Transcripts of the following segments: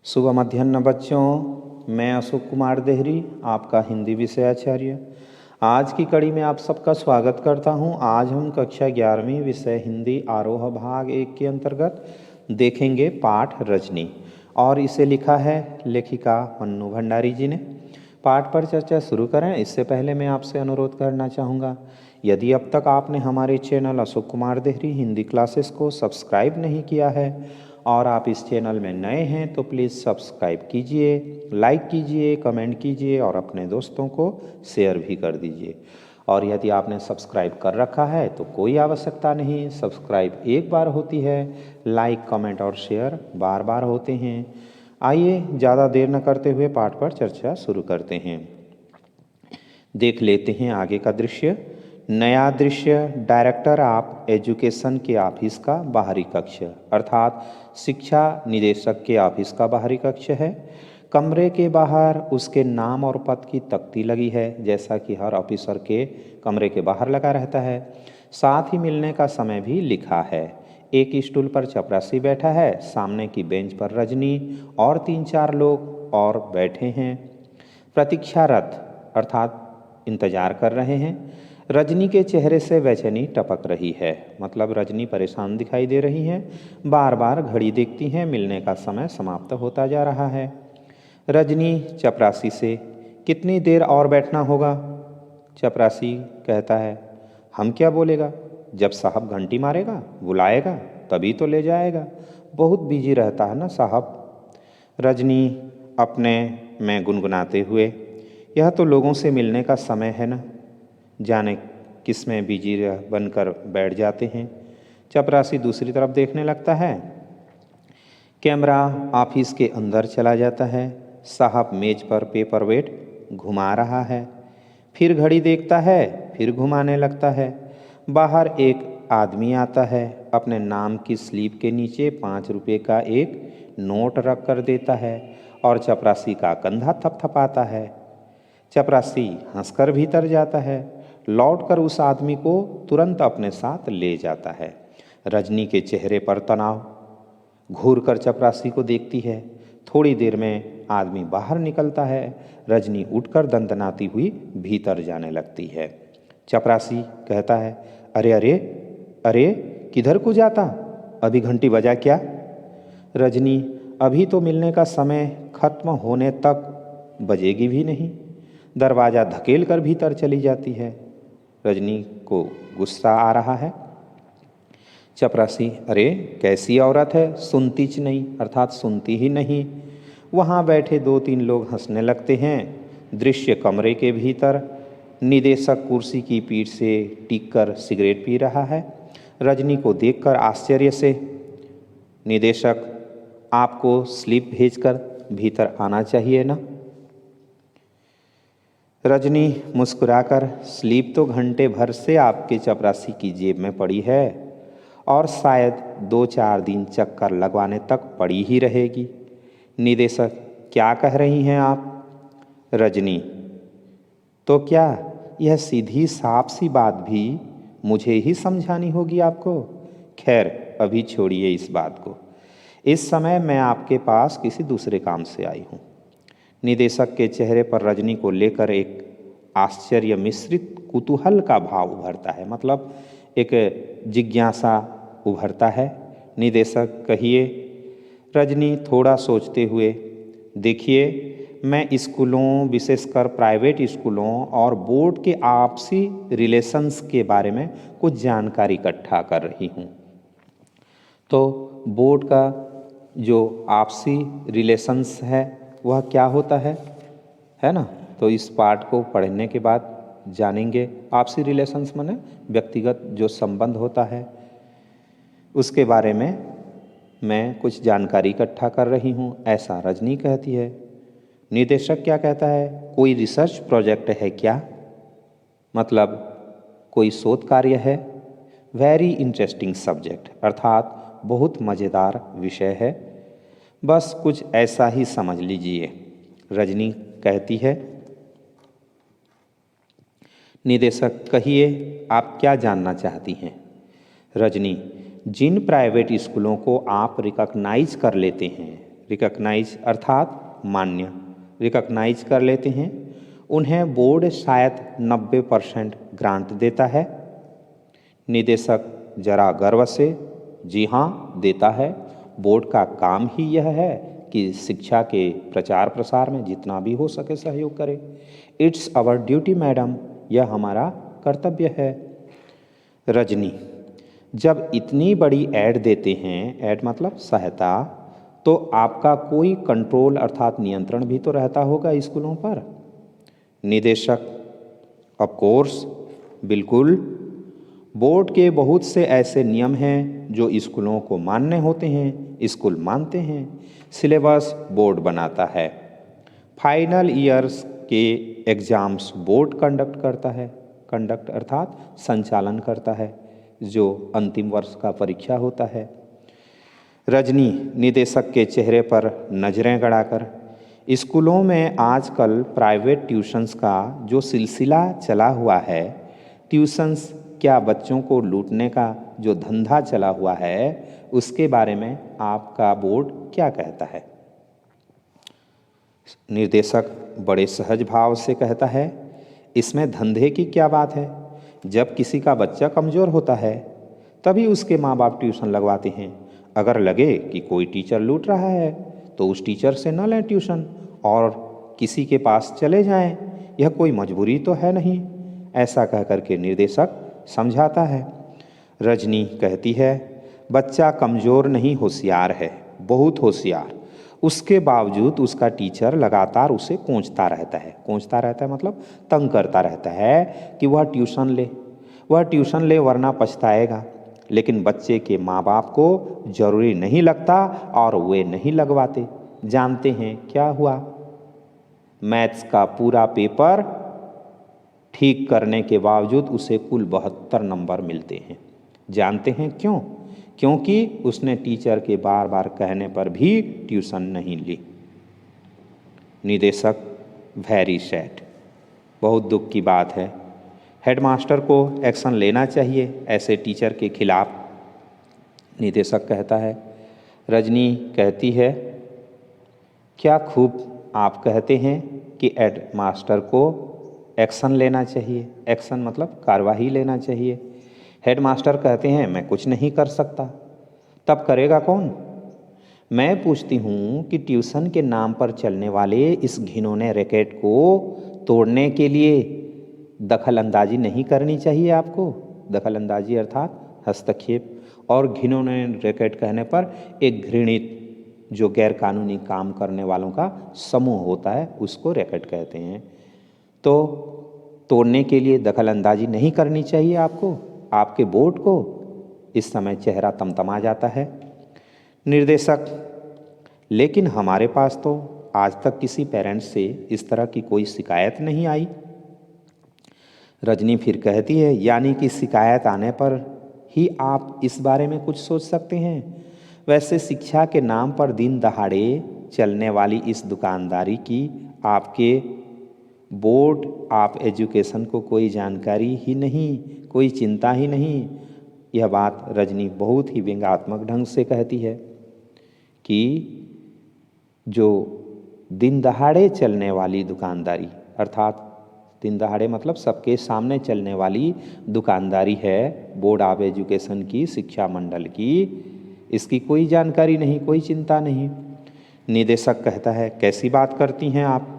शुभ मध्याह्न बच्चों, मैं अशोक कुमार देहरी, आपका हिंदी विषयाचार्य। आज की कड़ी में आप सबका स्वागत करता हूं। आज हम कक्षा 11वीं विषय हिंदी आरोह भाग 1 के अंतर्गत देखेंगे पाठ रजनी, और इसे लिखा है लेखिका मन्नू भंडारी जी ने। पाठ पर चर्चा शुरू करें इससे पहले मैं आपसे अनुरोध करना चाहूँगा, यदि अब तक आपने हमारे चैनल अशोक कुमार देहरी हिंदी क्लासेस को सब्सक्राइब नहीं किया है और आप इस चैनल में नए हैं तो प्लीज़ सब्सक्राइब कीजिए, लाइक कीजिए, कमेंट कीजिए और अपने दोस्तों को शेयर भी कर दीजिए। और यदि आपने सब्सक्राइब कर रखा है तो कोई आवश्यकता नहीं, सब्सक्राइब एक बार होती है, लाइक कमेंट और शेयर बार बार होते हैं। आइए ज़्यादा देर न करते हुए पाठ पर चर्चा शुरू करते हैं। देख लेते हैं आगे का दृश्य। नया दृश्य डायरेक्टर ऑफ एजुकेशन के ऑफिस का बाहरी कक्ष, अर्थात शिक्षा निदेशक के ऑफिस का बाहरी कक्ष है। कमरे के बाहर उसके नाम और पद की तख्ती लगी है, जैसा कि हर ऑफिसर के कमरे के बाहर लगा रहता है। साथ ही मिलने का समय भी लिखा है। एक स्टूल पर चपरासी बैठा है, सामने की बेंच पर रजनी और 3-4 लोग और बैठे हैं। प्रतीक्षारत अर्थात इंतजार कर रहे हैं। रजनी के चेहरे से बेचैनी टपक रही है, मतलब रजनी परेशान दिखाई दे रही है। बार बार घड़ी देखती हैं, मिलने का समय समाप्त होता जा रहा है। रजनी चपरासी से, कितनी देर और बैठना होगा? चपरासी कहता है, हम क्या बोलेगा, जब साहब घंटी मारेगा बुलाएगा तभी तो ले जाएगा, बहुत बिजी रहता है ना साहब। रजनी अपने में गुनगुनाते हुए, यह तो लोगों से मिलने का समय है ना, जाने किस में बिजी बनकर बैठ जाते हैं। चपरासी दूसरी तरफ देखने लगता है। कैमरा ऑफिस के अंदर चला जाता है। साहब मेज पर पेपर वेट घुमा रहा है, फिर घड़ी देखता है, फिर घुमाने लगता है। बाहर एक आदमी आता है, अपने नाम की स्लिप के नीचे 5 रुपये का एक नोट रख कर देता है और चपरासी का कंधा थपथपाता है। चपरासी हंसकर भीतर जाता है, लौटकर उस आदमी को तुरंत अपने साथ ले जाता है। रजनी के चेहरे पर तनाव, घूरकर चपरासी को देखती है। थोड़ी देर में आदमी बाहर निकलता है। रजनी उठकर दंदनाती हुई भीतर जाने लगती है। चपरासी कहता है, अरे अरे अरे, किधर को जाता, अभी घंटी बजा क्या? रजनी, अभी तो मिलने का समय खत्म होने तक बजेगी भी नहीं। दरवाज़ा धकेल कर भीतर चली जाती है। रजनी को गुस्सा आ रहा है। चपरासी, अरे कैसी औरत है, सुनती नहीं, अर्थात सुनती ही नहीं। वहाँ बैठे 2-3 लोग हंसने लगते हैं। दृश्य कमरे के भीतर, निदेशक कुर्सी की पीठ से टिक कर सिगरेट पी रहा है। रजनी को देखकर आश्चर्य से, निदेशक, आपको स्लिप भेजकर भीतर आना चाहिए ना? रजनी मुस्कुराकर, स्लिप तो घंटे भर से आपके चपरासी की जेब में पड़ी है और शायद 2-4 दिन चक्कर लगवाने तक पड़ी ही रहेगी। निदेशक, क्या कह रही हैं आप? रजनी, तो क्या यह सीधी साफ सी बात भी मुझे ही समझानी होगी आपको? खैर अभी छोड़िए इस बात को, इस समय मैं आपके पास किसी दूसरे काम से आई हूँ। निदेशक के चेहरे पर रजनी को लेकर एक आश्चर्य मिश्रित कुतूहल का भाव उभरता है, मतलब एक जिज्ञासा उभरता है। निदेशक, कहिए। रजनी थोड़ा सोचते हुए, देखिए, मैं स्कूलों, विशेषकर प्राइवेट स्कूलों और बोर्ड के आपसी रिलेशंस के बारे में कुछ जानकारी इकट्ठा कर रही हूँ। तो बोर्ड का जो आपसी रिलेशंस है वह क्या होता है ना? तो इस पाठ को पढ़ने के बाद जानेंगे। आपसी रिलेशंस माने व्यक्तिगत जो संबंध होता है, उसके बारे में मैं कुछ जानकारी इकट्ठा कर रही हूँ, ऐसा रजनी कहती है। निदेशक क्या कहता है, कोई रिसर्च प्रोजेक्ट है क्या? मतलब कोई शोध कार्य है? वेरी इंटरेस्टिंग सब्जेक्ट, अर्थात बहुत मज़ेदार विषय है, बस कुछ ऐसा ही समझ लीजिए, रजनी कहती है। निदेशक, कहिए, आप क्या जानना चाहती हैं? रजनी, जिन प्राइवेट स्कूलों को आप रिकॉग्नाइज कर लेते हैं, रिकॉग्नाइज अर्थात मान्य, रिकॉग्नाइज कर लेते हैं। उन्हें बोर्ड शायद 90% ग्रांट देता है। निदेशक जरा गर्व से, जी हाँ देता है। बोर्ड का काम ही यह है कि शिक्षा के प्रचार प्रसार में जितना भी हो सके सहयोग करे। इट्स आवर ड्यूटी मैडम, यह हमारा कर्तव्य है। रजनी, जब इतनी बड़ी ऐड देते हैं, ऐड मतलब सहायता, तो आपका कोई कंट्रोल अर्थात नियंत्रण भी तो रहता होगा स्कूलों पर। निदेशक, ऑफ कोर्स, बिल्कुल। बोर्ड के बहुत से ऐसे नियम हैं जो स्कूलों को मानने होते हैं, स्कूल मानते हैं। सिलेबस बोर्ड बनाता है। फाइनल ईयर्स के एग्ज़ाम्स बोर्ड कंडक्ट करता है। कंडक्ट अर्थात संचालन करता है, जो अंतिम वर्ष का परीक्षा होता है। रजनी, निदेशक के चेहरे पर नजरें गड़ाकर, स्कूलों में आजकल प्राइवेट ट्यूशन्स का जो सिलसिला चला हुआ है, ट्यूशन्स क्या बच्चों को लूटने का जो धंधा चला हुआ है, उसके बारे में आपका बोर्ड क्या कहता है? निर्देशक बड़े सहज भाव से कहता है, इसमें धंधे की क्या बात है। जब किसी का बच्चा कमज़ोर होता है तभी उसके माँ बाप ट्यूशन लगवाते हैं। अगर लगे कि कोई टीचर लूट रहा है तो उस टीचर से न लें ट्यूशन और किसी के पास चले जाएं। यह कोई मजबूरी तो है नहीं। ऐसा कह कर के निर्देशक समझाता है। रजनी कहती है, बच्चा कमज़ोर नहीं, होशियार है, बहुत होशियार। उसके बावजूद उसका टीचर लगातार उसे कोंचता रहता है। कोंचता रहता है मतलब तंग करता रहता है कि वह ट्यूशन ले, वह ट्यूशन ले वरना पछताएगा। लेकिन बच्चे के माँ बाप को जरूरी नहीं लगता और वे नहीं लगवाते। जानते हैं क्या हुआ? मैथ्स का पूरा पेपर ठीक करने के बावजूद उसे कुल 72 नंबर मिलते हैं। जानते हैं क्यों? क्योंकि उसने टीचर के बार बार कहने पर भी ट्यूशन नहीं ली। निदेशक, वेरी सैड, बहुत दुख की बात है। हेडमास्टर को एक्शन लेना चाहिए ऐसे टीचर के खिलाफ। निदेशक कहता है। रजनी कहती है, क्या खूब आप कहते हैं कि हेडमास्टर को एक्शन लेना चाहिए। एक्शन मतलब कार्रवाई लेना चाहिए। हेडमास्टर कहते हैं, मैं कुछ नहीं कर सकता। तब करेगा कौन? मैं पूछती हूँ कि ट्यूशन के नाम पर चलने वाले इस घिनौने रैकेट को तोड़ने के लिए दखल अंदाजी नहीं करनी चाहिए आपको। दखल अंदाजी अर्थात हस्तक्षेप, और घिनौने रैकेट कहने पर एक घृणित जो गैरकानूनी काम करने वालों का समूह होता है, उसको रैकेट कहते हैं। तो तोड़ने के लिए दखल अंदाजी नहीं करनी चाहिए आपको। आपके बोर्ड को इस समय चेहरा तमतमा जाता है। निर्देशक, लेकिन हमारे पास तो आज तक किसी पेरेंट्स से इस तरह की कोई शिकायत नहीं आई। रजनी फिर कहती है, यानी कि शिकायत आने पर ही आप इस बारे में कुछ सोच सकते हैं। वैसे शिक्षा के नाम पर दिन दहाड़े चलने वाली इस दुकानदारी की आपके बोर्ड आप एजुकेशन को कोई जानकारी ही नहीं, कोई चिंता ही नहीं। यह बात रजनी बहुत ही व्यंग्यात्मक ढंग से कहती है कि जो दिन दहाड़े चलने वाली दुकानदारी, अर्थात दिन दहाड़े मतलब सबके सामने चलने वाली दुकानदारी है बोर्ड ऑफ एजुकेशन की, शिक्षा मंडल की, इसकी कोई जानकारी नहीं, कोई चिंता नहीं। निदेशक कहता है, कैसी बात करती हैं आप?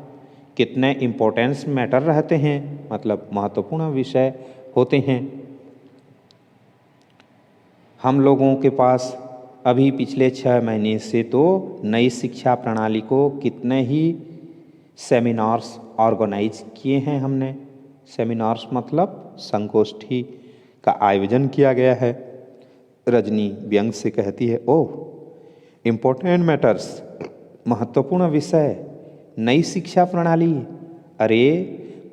कितने इम्पोर्टेंस मैटर रहते हैं, मतलब महत्वपूर्ण विषय होते हैं। हम लोगों के पास अभी पिछले 6 महीने से तो नई शिक्षा प्रणाली को कितने ही सेमिनार्स ऑर्गेनाइज किए हैं हमने। सेमिनार्स मतलब संगोष्ठी का आयोजन किया गया है। रजनी व्यंग से कहती है, ओह इम्पोर्टेंट मैटर्स, महत्वपूर्ण विषय, नई शिक्षा प्रणाली। अरे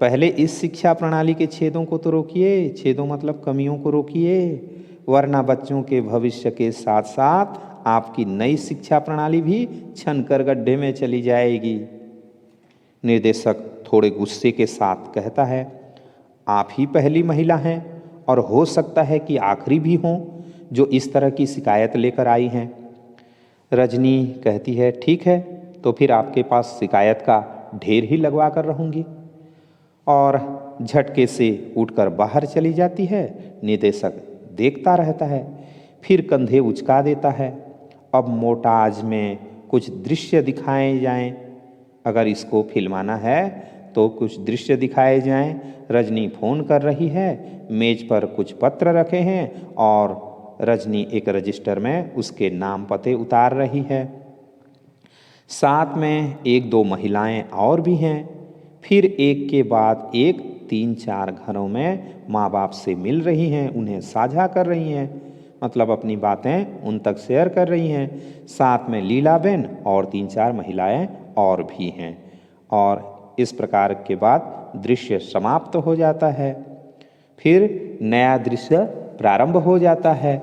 पहले इस शिक्षा प्रणाली के छेदों को तो रोकिए, छेदों मतलब कमियों को रोकिए, वरना बच्चों के भविष्य के साथ साथ आपकी नई शिक्षा प्रणाली भी छनकर गड्ढे में चली जाएगी। निर्देशक थोड़े गुस्से के साथ कहता है, आप ही पहली महिला हैं और हो सकता है कि आखिरी भी हों जो इस तरह की शिकायत लेकर आई हैं। रजनी कहती है ठीक है, तो फिर आपके पास शिकायत का ढेर ही लगवा कर रहूँगी। और झटके से उठकर बाहर चली जाती है। निदेशक देखता रहता है, फिर कंधे उचका देता है। अब मोटाज में कुछ दृश्य दिखाए जाएं, अगर इसको फिल्माना है तो कुछ दृश्य दिखाए जाएं। रजनी फ़ोन कर रही है, मेज पर कुछ पत्र रखे हैं और रजनी एक रजिस्टर में उसके नाम पते उतार रही है। साथ में एक दो महिलाएं और भी हैं। फिर एक के बाद एक 3-4 घरों में माँ बाप से मिल रही हैं, उन्हें साझा कर रही हैं, मतलब अपनी बातें उन तक शेयर कर रही हैं। साथ में लीलाबेन और 3-4 महिलाएं और भी हैं। और इस प्रकार के बाद दृश्य समाप्त हो जाता है। फिर नया दृश्य प्रारंभ हो जाता है।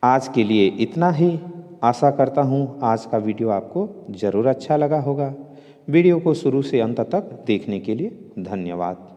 आज के लिए इतना ही। आशा करता हूँ आज का वीडियो आपको ज़रूर अच्छा लगा होगा। वीडियो को शुरू से अंत तक देखने के लिए धन्यवाद।